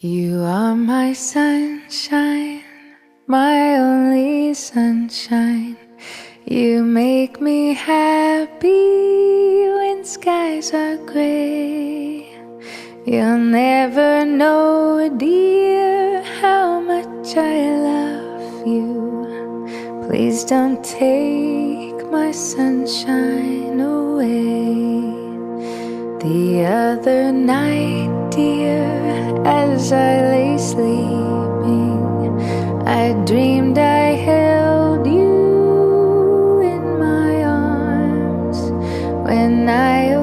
You are my sunshine, my only sunshine. You make me happy when skies are gray. You'll never know, dear, how much I love you. Please don't take my sunshine away. The other night, dear, as I lay sleeping, I dreamed I held you in my arms. When I